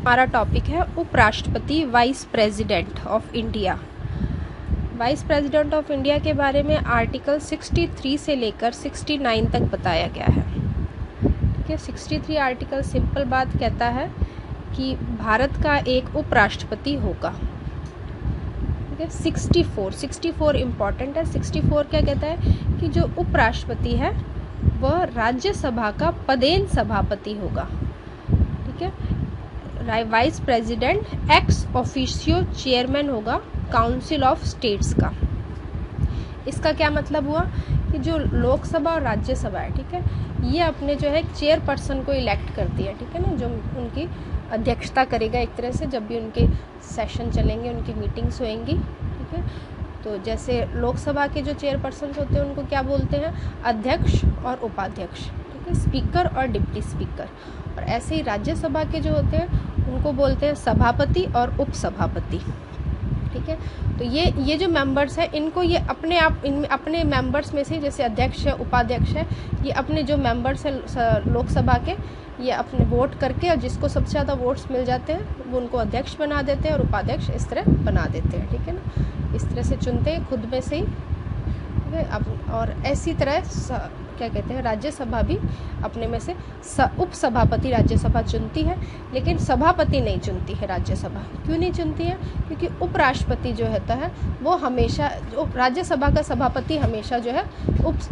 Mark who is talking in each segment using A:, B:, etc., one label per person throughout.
A: हमारा टॉपिक है उपराष्ट्रपति vice president of India. Vice president of India के बारे में आर्टिकल 63 से लेकर 69 तक बताया गया है। ठीक है, 63 आर्टिकल सिंपल बात कहता है कि भारत का एक उपराष्ट्रपति होगा। ठीक है, 64 इम्पॉर्टेंट है। 64 क्या कहता है कि जो उपराष्ट्रपति है वह राज्यसभा का पदेन सभापति होगा। ठीक है, vice president ex officio chairman होगा काउंसिल ऑफ स्टेट्स का। इसका क्या मतलब हुआ कि जो लोकसभा और राज्यसभा है, ठीक है, ये अपने जो है चेयरपर्सन को इलेक्ट करती है। ठीक है ना, जो उनकी अध्यक्षता करेगा एक तरह से, जब भी उनके सेशन चलेंगे, उनकी मीटिंग्स होएंगी। ठीक है, तो जैसे लोकसभा के जो चेयरपर्सन होते हैं उनको क्या बोलते हैं, अध्यक्ष और उपाध्यक्ष। ठीक है, स्पीकर और डिप्टी स्पीकर। और ऐसे ही राज्यसभा के जो होते हैं उनको बोलते हैं सभापति और उपसभापति। ठीक है, तो ये जो मेंबर्स हैं इनको ये अपने मेंबर्स में से, जैसे अध्यक्ष है, उपाध्यक्ष है, ये अपने जो मेंबर्स हैं लोकसभा के, ये अपने वोट करके, और जिसको सबसे ज़्यादा वोट्स मिल जाते हैं वो उनको अध्यक्ष बना देते हैं और उपाध्यक्ष इस तरह बना देते हैं। ठीक है ना, इस तरह से चुनते हैं खुद में से ही। ठीक है, और ऐसी तरह क्या कहते हैं, राज्यसभा भी अपने में से उपसभापति राज्यसभा चुनती है, लेकिन सभापति नहीं चुनती है राज्यसभा। क्यों नहीं चुनती है? क्योंकि उपराष्ट्रपति जो होता है वो हमेशा, राज्यसभा का सभापति हमेशा जो है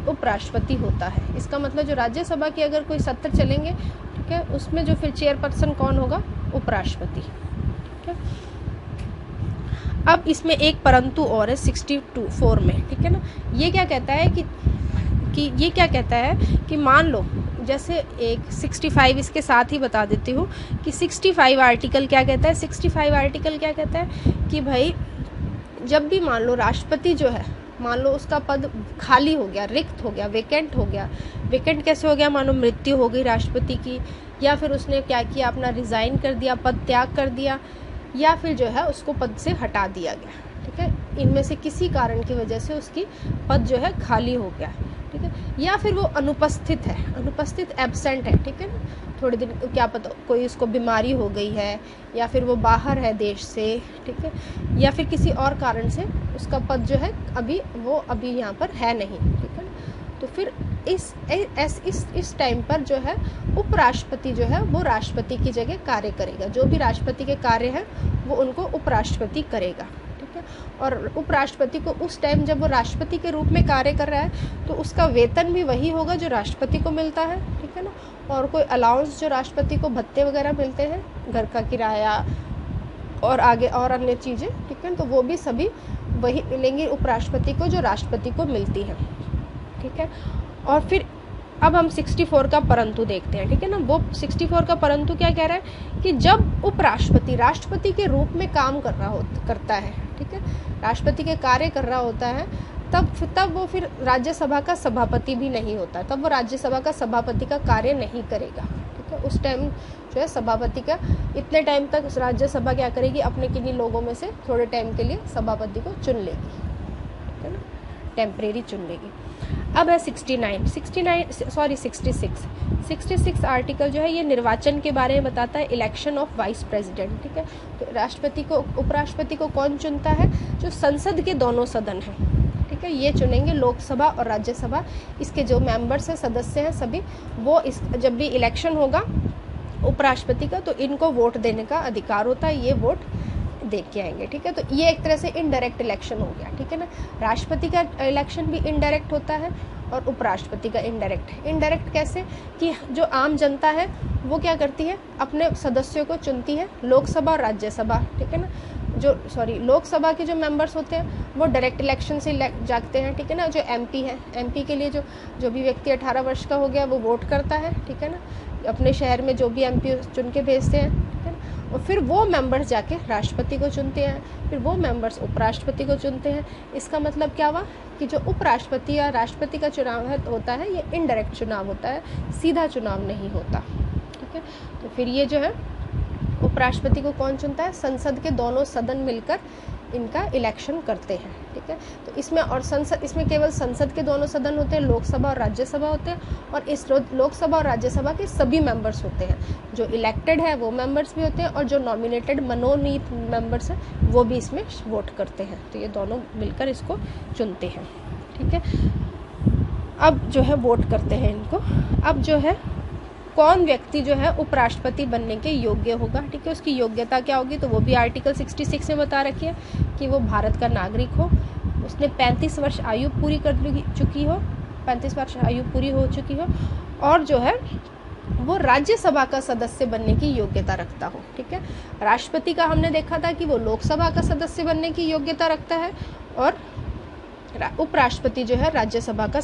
A: उपराष्ट्रपति होता है। इसका मतलब जो राज्यसभा की अगर कोई सत्र चलेंगे, ठीक है, उसमें जो फिर चेयरपर्सन कौन होगा, उपराष्ट्रपति। ठीक है, अब इसमें एक परंतु और है 64 में। ठीक है ना, ये क्या कहता है कि ये क्या कहता है कि मान लो, जैसे एक 65 इसके साथ ही बता देती हूँ कि 65 आर्टिकल क्या कहता है। 65 आर्टिकल क्या कहता है कि भाई जब भी मान लो राष्ट्रपति जो है, मान लो उसका पद खाली हो गया, रिक्त हो गया, वेकेंट हो गया। वेकेंट कैसे हो गया? मानो मृत्यु हो गई राष्ट्रपति की, या फिर उसने क्या किया, अपना रिज़ाइन कर दिया, पद त्याग कर दिया, या फिर जो है उसको पद से हटा दिया गया। ठीक है, इनमें से किसी कारण की वजह से उसकी पद जो है खाली हो गया। ठीक है, या फिर वो अनुपस्थित है, अनुपस्थित एब्सेंट है। ठीक है ना, थोड़े दिन, क्या पता कोई उसको बीमारी हो गई है, या फिर वो बाहर है देश से। ठीक है, या फिर किसी और कारण से उसका पद जो है अभी यहाँ पर है नहीं। ठीक है, तो फिर इस टाइम पर जो है उपराष्ट्रपति जो है वो राष्ट्रपति की जगह कार्य करेगा। जो भी राष्ट्रपति के कार्य हैं वो उनको उपराष्ट्रपति करेगा। ठीक है, और उपराष्ट्रपति को उस टाइम जब वो राष्ट्रपति के रूप में कार्य कर रहा है तो उसका वेतन भी वही होगा जो राष्ट्रपति को मिलता है। ठीक है ना, और कोई अलाउंस जो राष्ट्रपति को भत्ते वगैरह मिलते हैं, घर का किराया और आगे और अन्य चीज़ें, ठीक है, तो वो भी सभी वही मिलेंगी उपराष्ट्रपति को जो राष्ट्रपति को मिलती है। ठीक है, और फिर अब हम 64 का परंतु देखते हैं। ठीक है ना, वो 64 का परंतु क्या कह रहा है कि जब उपराष्ट्रपति राष्ट्रपति के रूप में काम करता है, ठीक है, राष्ट्रपति के कार्य कर रहा होता है, तब वो फिर राज्यसभा का सभापति भी नहीं होता। तब वो राज्यसभा का सभापति का कार्य नहीं करेगा। ठीक है, उस टाइम जो है सभापति का, इतने टाइम तक राज्यसभा क्या करेगी, अपने किन्हीं लोगों में से थोड़े टाइम के लिए सभापति को चुन लेगी। ठीक है ना, टेम्परेरी चुन लेगी। अब है 66 आर्टिकल जो है ये निर्वाचन के बारे में बताता है, इलेक्शन ऑफ वाइस प्रेसिडेंट। ठीक है, तो राष्ट्रपति को, उपराष्ट्रपति को कौन चुनता है? जो संसद के दोनों सदन हैं। ठीक है, ये चुनेंगे, लोकसभा और राज्यसभा। इसके जो मेंबर्स हैं, सदस्य हैं सभी, वो जब भी इलेक्शन होगा उपराष्ट्रपति का तो इनको वोट देने का अधिकार होता है, ये वोट दे के आएंगे। ठीक है, तो ये एक तरह से इनडायरेक्ट इलेक्शन हो गया। ठीक है ना, राष्ट्रपति का इलेक्शन भी इनडायरेक्ट होता है और उपराष्ट्रपति का इनडायरेक्ट। इनडायरेक्ट कैसे कि जो आम जनता है वो क्या करती है, अपने सदस्यों को चुनती है, लोकसभा और राज्यसभा। ठीक है ना, लोकसभा के जो मेंबर्स होते हैं वो डायरेक्ट इलेक्शन से जाते हैं। ठीक है ना, जो एमपी है, एमपी के लिए जो भी व्यक्ति 18 वर्ष का हो गया वो वोट करता है। ठीक है ना, अपने शहर में जो भी एमपी चुन के भेजते हैं। ठीक है ना, और फिर वो मेंबर्स जाके राष्ट्रपति को चुनते हैं, फिर वो मेंबर्स उपराष्ट्रपति को चुनते हैं। इसका मतलब क्या हुआ कि जो उपराष्ट्रपति या राष्ट्रपति का चुनाव होता है ये इनडायरेक्ट चुनाव होता है, सीधा चुनाव नहीं होता। ठीक है, तो फिर ये जो है उपराष्ट्रपति को कौन चुनता है? संसद के दोनों सदन मिलकर इनका इलेक्शन करते हैं, ठीक है। तो इसमें और संसद, इसमें केवल संसद के दोनों सदन होते हैं, लोकसभा और राज्यसभा होते हैं, और इस लोकसभा और राज्यसभा के सभी मेंबर्स होते हैं, जो इलेक्टेड है वो मेंबर्स भी होते हैं, और जो नॉमिनेटेड मनोनीत मेंबर्स हैं वो भी इसमें वोट करते हैं। तो ये दोनों मिलकर इसको चुनते हैं, ठीक है। अब जो है वोट करते हैं इनको। अब जो है कौन व्यक्ति जो है उपराष्ट्रपति बनने के योग्य होगा, ठीक है, उसकी योग्यता क्या होगी, तो वो भी आर्टिकल 66 में बता रखी है कि वो भारत का नागरिक हो, उसने 35 वर्ष आयु पूरी कर चुकी हो, 35 वर्ष आयु पूरी हो चुकी हो, और जो है वो राज्यसभा का सदस्य बनने की योग्यता रखता हो, ठीक है। राष्ट्रपति का हमने देखा था कि वो लोकसभा का सदस्य बनने की योग्यता रखता है, और उपराष्ट्रपति जो है राज्यसभा का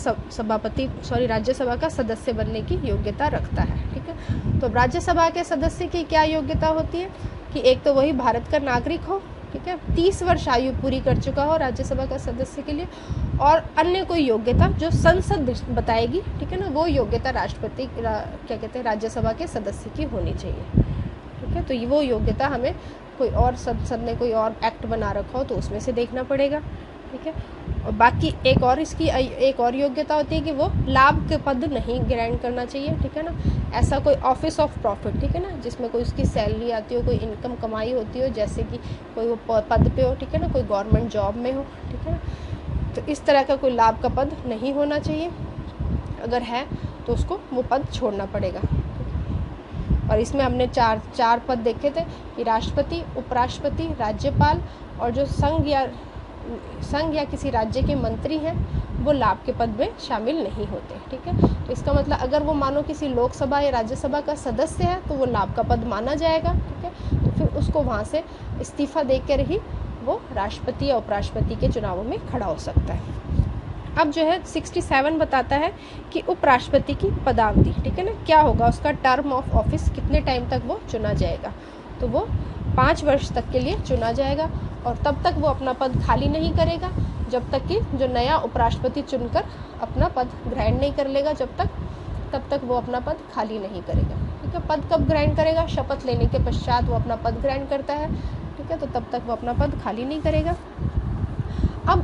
A: सदस्य बनने की योग्यता रखता है, ठीक है। तो राज्यसभा के सदस्य की क्या योग्यता होती है कि एक तो वही भारत का नागरिक हो, ठीक है, 30 वर्ष आयु पूरी कर चुका हो राज्यसभा का सदस्य के लिए, और अन्य कोई योग्यता जो संसद बताएगी, ठीक है ना, वो योग्यता राष्ट्रपति क्या कहते हैं राज्यसभा के सदस्य की होनी चाहिए, ठीक है। तो वो योग्यता हमें कोई और संसद ने कोई और एक्ट बना रखा हो तो उसमें से देखना पड़ेगा, ठीक है। और बाकी एक और योग्यता होती है कि वो लाभ के पद नहीं ग्रहण करना चाहिए, ठीक है ना। ऐसा कोई ऑफिस ऑफ प्रॉफिट, ठीक है ना, जिसमें कोई उसकी सैलरी आती हो, कोई इनकम कमाई होती हो, जैसे कि कोई वो पद पे हो, ठीक है ना, कोई गवर्नमेंट जॉब में हो, ठीक है ना। तो इस तरह का कोई लाभ का पद नहीं होना चाहिए, अगर है तो उसको वो पद छोड़ना पड़ेगा। और इसमें हमने चार पद देखे थे कि राष्ट्रपति, उपराष्ट्रपति, राज्यपाल, और जो संघ या किसी राज्य के मंत्री हैं वो लाभ के पद में शामिल नहीं होते, ठीक है। तो इसका मतलब अगर वो मानो किसी लोकसभा या राज्यसभा का सदस्य है तो वो लाभ का पद माना जाएगा, ठीक है। तो फिर उसको वहाँ से इस्तीफा देकर ही वो राष्ट्रपति या उपराष्ट्रपति के चुनावों में खड़ा हो सकता है। अब जो है 67 बताता है कि उपराष्ट्रपति की पदावधि, ठीक है ना, क्या होगा, उसका टर्म ऑफ ऑफिस कितने टाइम तक वो चुना जाएगा, तो वो 5 वर्ष तक के लिए चुना जाएगा, और तब तक वो अपना पद खाली नहीं करेगा जब तक कि जो नया उपराष्ट्रपति चुनकर अपना पद ग्रहण नहीं कर लेगा, तब तक वो अपना पद खाली नहीं करेगा, ठीक है। पद कब ग्रहण करेगा, शपथ लेने के पश्चात वो अपना पद ग्रहण करता है, ठीक है, तो तब तक वो अपना पद खाली नहीं करेगा। अब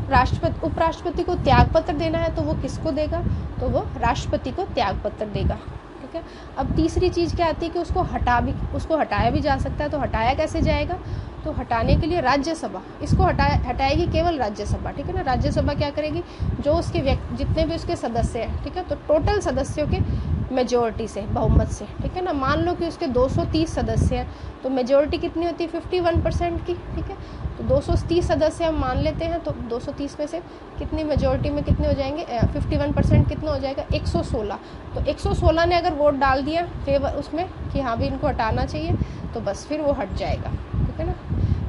A: उपराष्ट्रपति को त्याग पत्र देना है तो वो किसको देगा, तो वो राष्ट्रपति को त्याग पत्र देगा, ठीक है। अब तीसरी चीज़ क्या आती है कि उसको हटाया भी जा सकता है, तो हटाया कैसे जाएगा, तो हटाने के लिए राज्यसभा इसको हटाएगी, केवल राज्यसभा, ठीक है ना। राज्यसभा क्या करेगी, जो उसके जितने भी उसके सदस्य हैं, ठीक है, तो टोटल सदस्यों के मेजोरिटी से, बहुमत से, ठीक है ना। मान लो कि उसके 230 सदस्य हैं तो मेजोरिटी कितनी होती है 51% की, ठीक है। तो 230 सदस्य हम मान लेते हैं, तो 230 में से कितनी मेजोरिटी में कितने हो जाएंगे, 51% कितना हो जाएगा, 116। तो 116 ने अगर वोट डाल दिया फेवर उसमें कि हाँ भी इनको हटाना चाहिए, तो बस फिर वो हट जाएगा, ठीक है ना।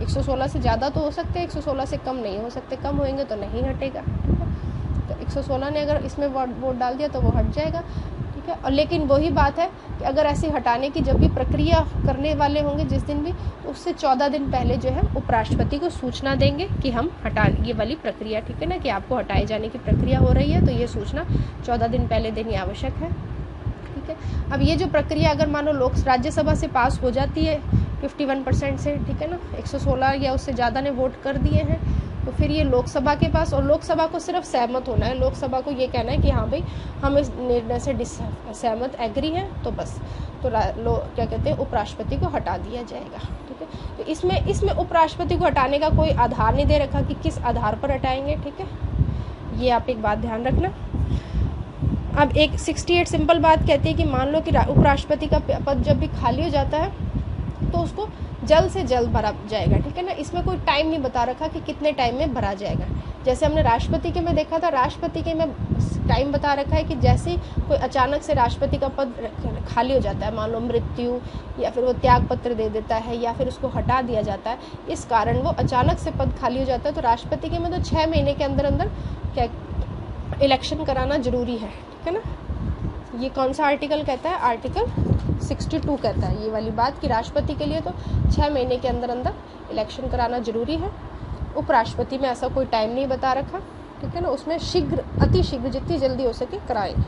A: 116 से ज़्यादा तो हो सकते हैं, 116 से कम नहीं हो सकते, कम होंगे तो नहीं हटेगा, ठीक है। तो 116 ने अगर इसमें वोट डाल दिया तो वो हट जाएगा, ठीक है। और लेकिन वही बात है कि अगर ऐसे हटाने की जब भी प्रक्रिया करने वाले होंगे जिस दिन भी, उससे 14 दिन पहले जो है उपराष्ट्रपति को सूचना देंगे कि हम ये वाली प्रक्रिया, ठीक है ना, कि आपको हटाए जाने की प्रक्रिया हो रही है, तो ये सूचना 14 दिन पहले देनी आवश्यक है, ठीक है। अब ये जो प्रक्रिया अगर मानो राज्यसभा से पास हो जाती है 51% से, ठीक है ना, 116 या उससे ज़्यादा ने वोट कर दिए हैं, तो फिर ये लोकसभा के पास, और लोकसभा को सिर्फ सहमत होना है, लोकसभा को ये कहना है कि हाँ भाई हम इस निर्णय से सहमत एग्री हैं, तो बस तो क्या कहते हैं उपराष्ट्रपति को हटा दिया जाएगा, ठीक है। तो इसमें उपराष्ट्रपति को हटाने का कोई आधार नहीं दे रखा कि किस आधार पर हटाएंगे, ठीक है, ये आप एक बात ध्यान रखना। अब एक 68 सिंपल बात कहती है कि मान लो कि उपराष्ट्रपति का पद जब भी खाली हो जाता है तो उसको जल्द से जल्द भरा जाएगा, ठीक है ना। इसमें कोई टाइम नहीं बता रखा कि कितने टाइम में भरा जाएगा। जैसे हमने राष्ट्रपति के में देखा था, राष्ट्रपति के में टाइम बता रखा है कि जैसे कोई अचानक से राष्ट्रपति का पद खाली हो जाता है, मान लो मृत्यु या फिर वो त्याग पत्र दे देता है या फिर उसको हटा दिया जाता है, इस कारण वो अचानक से पद खाली हो जाता है, तो राष्ट्रपति के में तो 6 महीने के अंदर अंदर क्या इलेक्शन कराना जरूरी है, ठीक है ना। ये कौन सा आर्टिकल कहता है, आर्टिकल 62 कहता है ये वाली बात कि राष्ट्रपति के लिए तो 6 महीने के अंदर अंदर इलेक्शन कराना जरूरी है। उपराष्ट्रपति में ऐसा कोई टाइम नहीं बता रखा, ठीक है ना, उसमें अति शीघ्र जितनी जल्दी हो सके कराएंगे।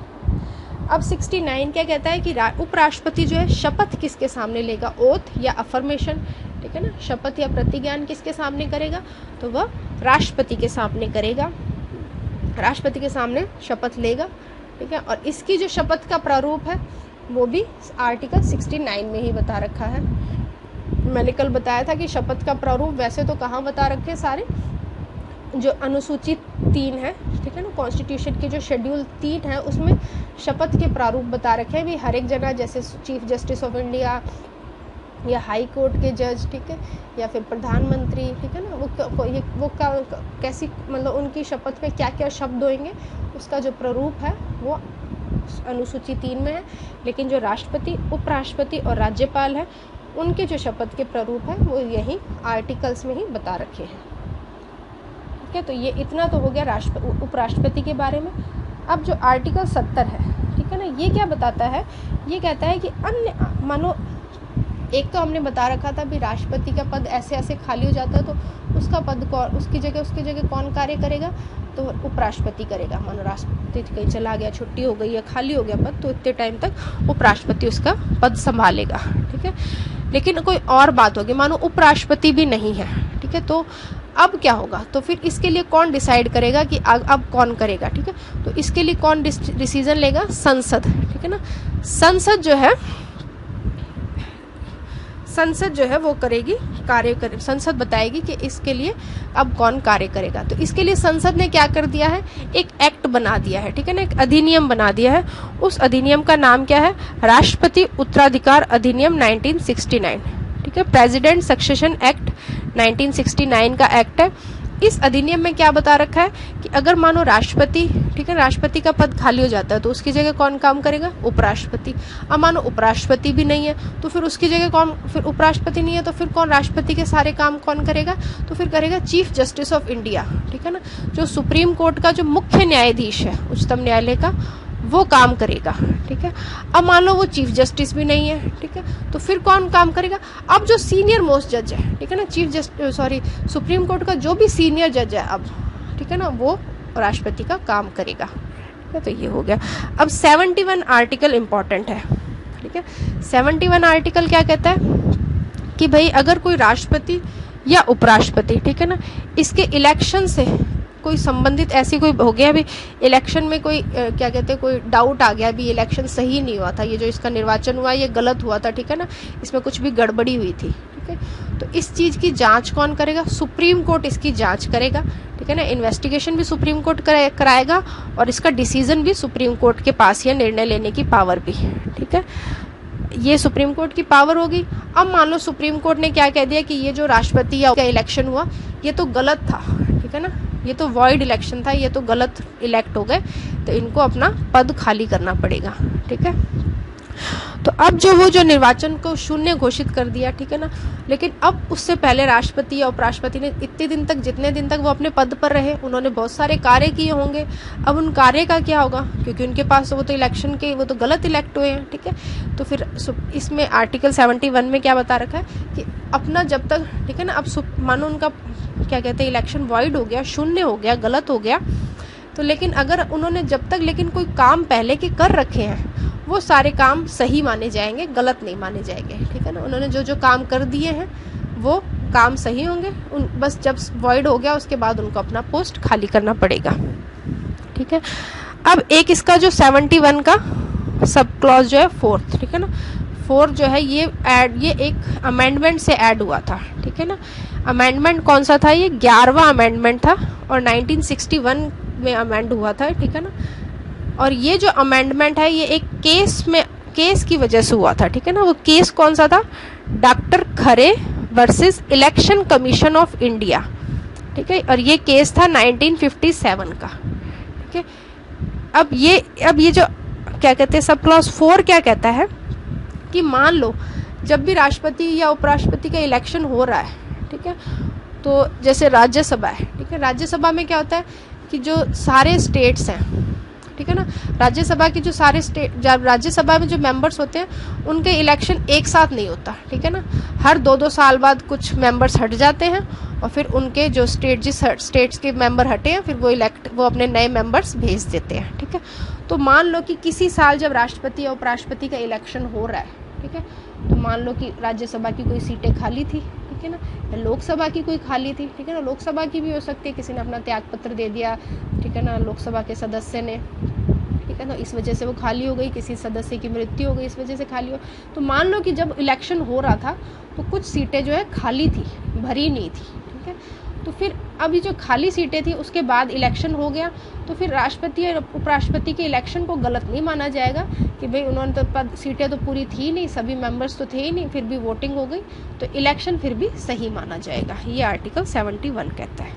A: अब 69 क्या कहता है कि उपराष्ट्रपति जो है शपथ किसके सामने लेगा, ओथ या अफर्मेशन, ठीक है ना, शपथ या प्रतिज्ञान किसके सामने करेगा, तो वह राष्ट्रपति के सामने करेगा, राष्ट्रपति के सामने शपथ लेगा, ठीक है। और इसकी जो शपथ का प्रारूप है वो भी आर्टिकल 69 में ही बता रखा है। मैंने कल बताया था कि शपथ का प्रारूप वैसे तो कहाँ बता रखे हैं, सारे जो अनुसूची 3 है, ठीक है ना, कॉन्स्टिट्यूशन के जो शेड्यूल 3 है उसमें शपथ के प्रारूप बता रखे हैं भी। हर एक जगह जैसे चीफ जस्टिस ऑफ इंडिया या हाई कोर्ट के जज, ठीक है, या फिर प्रधानमंत्री, ठीक है ना, वो कैसी मतलब उनकी शपथ में क्या क्या शब्द होंगे उसका जो प्रारूप है वो अनुसूची 3 में है। लेकिन जो राष्ट्रपति, उपराष्ट्रपति और राज्यपाल है उनके जो शपथ के प्रारूप है वो यही आर्टिकल्स में ही बता रखे हैं, ठीक है। तो ये इतना तो हो गया उपराष्ट्रपति के बारे में। अब जो आर्टिकल 70 है, ठीक है ना, ये क्या बताता है, ये कहता है कि अन्य मानो एक तो हमने बता रखा था भी राष्ट्रपति का पद ऐसे ऐसे खाली हो जाता है तो उसका पद कौन, उसकी जगह कौन कार्य करेगा, तो उपराष्ट्रपति करेगा। मानो राष्ट्रपति कहीं चला गया, छुट्टी हो गई या खाली हो गया पद, तो इतने टाइम तक उपराष्ट्रपति उसका पद संभालेगा, ठीक है। लेकिन कोई और बात होगी, मानो उपराष्ट्रपति भी नहीं है, ठीक है, तो अब क्या होगा, तो फिर इसके लिए कौन डिसाइड करेगा कि अब कौन करेगा, ठीक है। तो इसके लिए कौन डिसीजन लेगा, संसद, ठीक है ना। संसद जो है वो करेगी, संसद बताएगी कि इसके लिए अब कौन कार्य करेगा। तो इसके लिए संसद ने क्या कर दिया है, एक एक्ट बना दिया है, ठीक है ना, एक अधिनियम बना दिया है। उस अधिनियम का नाम क्या है, राष्ट्रपति उत्तराधिकार अधिनियम 1969, ठीक है, प्रेसिडेंट सक्सेशन एक्ट 1969 का एक्ट है। इस अधिनियम में क्या बता रखा है कि अगर मानो राष्ट्रपति, ठीक है, राष्ट्रपति का पद खाली हो जाता है तो उसकी जगह कौन काम करेगा, उपराष्ट्रपति। अब मानो उपराष्ट्रपति भी नहीं है तो फिर उसकी जगह कौन, फिर उपराष्ट्रपति नहीं है तो फिर कौन राष्ट्रपति के सारे काम कौन करेगा, तो फिर करेगा चीफ जस्टिस ऑफ इंडिया, ठीक है ना, जो सुप्रीम कोर्ट का जो मुख्य न्यायाधीश है उच्चतम न्यायालय का, वो काम करेगा, ठीक है। अब मान लो वो चीफ जस्टिस भी नहीं है, ठीक है, तो फिर कौन काम करेगा, अब जो सीनियर मोस्ट जज है, ठीक है ना, सुप्रीम कोर्ट का जो भी सीनियर जज है अब, ठीक है ना, वो राष्ट्रपति का काम करेगा, ठीक है। तो ये हो गया। अब 71 आर्टिकल इंपॉर्टेंट है, ठीक है। 71 आर्टिकल क्या कहता है कि भाई अगर कोई राष्ट्रपति या उपराष्ट्रपति, ठीक है ना, इसके इलेक्शन से कोई संबंधित ऐसी कोई हो गया भी, इलेक्शन में कोई क्या कहते हैं, कोई डाउट आ गया भी, इलेक्शन सही नहीं हुआ था, ये जो इसका निर्वाचन हुआ ये गलत हुआ था, ठीक है ना, इसमें कुछ भी गड़बड़ी हुई थी, ठीक है, तो इस चीज़ की जांच कौन करेगा, सुप्रीम कोर्ट इसकी जांच करेगा, ठीक है ना। इन्वेस्टिगेशन भी सुप्रीम कोर्ट कराएगा और इसका डिसीजन भी सुप्रीम कोर्ट के पास, या निर्णय लेने की पावर भी, ठीक है, ये सुप्रीम कोर्ट की पावर होगी। अब मान लो सुप्रीम कोर्ट ने क्या कह दिया कि ये जो राष्ट्रपति या इलेक्शन हुआ ये तो गलत था, ठीक है ना, ये तो वॉइड इलेक्शन था, ये तो गलत इलेक्ट हो गए, तो इनको अपना पद खाली करना पड़ेगा, ठीक है। तो अब जो निर्वाचन को शून्य घोषित कर दिया, ठीक है ना, लेकिन अब उससे पहले राष्ट्रपति या उपराष्ट्रपति ने इतने दिन तक, जितने दिन तक वो अपने पद पर रहे, उन्होंने बहुत सारे कार्य किए होंगे। अब उन कार्य का क्या होगा, क्योंकि उनके पास वो तो इलेक्शन के, वो तो गलत इलेक्ट हुए हैं, ठीक है। तो फिर इसमें आर्टिकल 71 में क्या बता रखा है कि अपना जब तक, ठीक है ना, अब मानो उनका क्या कहते हैं इलेक्शन वॉइड हो गया, शून्य हो गया, गलत हो गया, तो लेकिन अगर उन्होंने जब तक लेकिन कोई काम पहले के कर रखे हैं वो सारे काम सही माने जाएंगे, गलत नहीं माने जाएंगे, ठीक है ना। उन्होंने जो काम कर दिए हैं वो काम सही होंगे, बस जब वॉइड हो गया उसके बाद उनको अपना पोस्ट खाली करना पड़ेगा, ठीक है। अब एक इसका जो 71 का सब क्लॉज जो है 4th, ठीक है ना, 4 जो है ये एक अमेंडमेंट से ऐड हुआ था, ठीक है ना। अमेंडमेंट कौन सा था, ये 11वां अमेंडमेंट था और 1961 में अमेंड हुआ था, ठीक है ना। और ये जो अमेंडमेंट है ये एक केस की वजह से हुआ था, ठीक है ना। वो केस कौन सा था, doctor Khare versus election commission of India, ठीक है, और ये केस था 1957 का, ठीक है। अब ये जो क्या कहते हैं सब क्लॉज 4 क्या कहता है कि मान लो जब भी राष्ट्रपति या उपराष्ट्रपति का इलेक्शन हो रहा है, ठीक है, तो जैसे राज्यसभा है, ठीक है, राज्यसभा में क्या होता है कि जो सारे स्टेट्स हैं, ठीक है ना, राज्यसभा की जो सारे स्टेट, जब राज्यसभा में जो मेंबर्स होते हैं उनके इलेक्शन एक साथ नहीं होता, ठीक है ना, हर 2-2 साल बाद कुछ मेंबर्स हट जाते हैं और फिर उनके जो जिस स्टेट्स के मेंबर हटे हैं फिर वो अपने नए मेंबर्स भेज देते हैं, ठीक है। तो मान लो कि किसी साल जब राष्ट्रपति या उपराष्ट्रपति का इलेक्शन हो रहा है, ठीक है, तो मान लो कि राज्यसभा की कोई सीटें खाली थी, ठीक है ना, या लोकसभा की कोई खाली थी, ठीक है ना, लोकसभा की भी हो सकती है, किसी ने अपना त्याग पत्र दे दिया, ठीक है ना, लोकसभा के सदस्य ने, ठीक है ना, इस वजह से वो खाली हो गई, किसी सदस्य की मृत्यु हो गई इस वजह से खाली हो। तो मान लो कि जब इलेक्शन हो रहा था तो कुछ सीटें जो है खाली थी, भरी नहीं थी, ठीक है, तो फिर अभी जो खाली सीटें थी उसके बाद इलेक्शन हो गया, तो फिर राष्ट्रपति और उपराष्ट्रपति के इलेक्शन को गलत नहीं माना जाएगा कि भाई उन्होंने तो सीटें तो पूरी थी नहीं, सभी मेंबर्स तो थे ही नहीं, फिर भी वोटिंग हो गई, तो इलेक्शन फिर भी सही माना जाएगा। ये आर्टिकल 71 कहता है।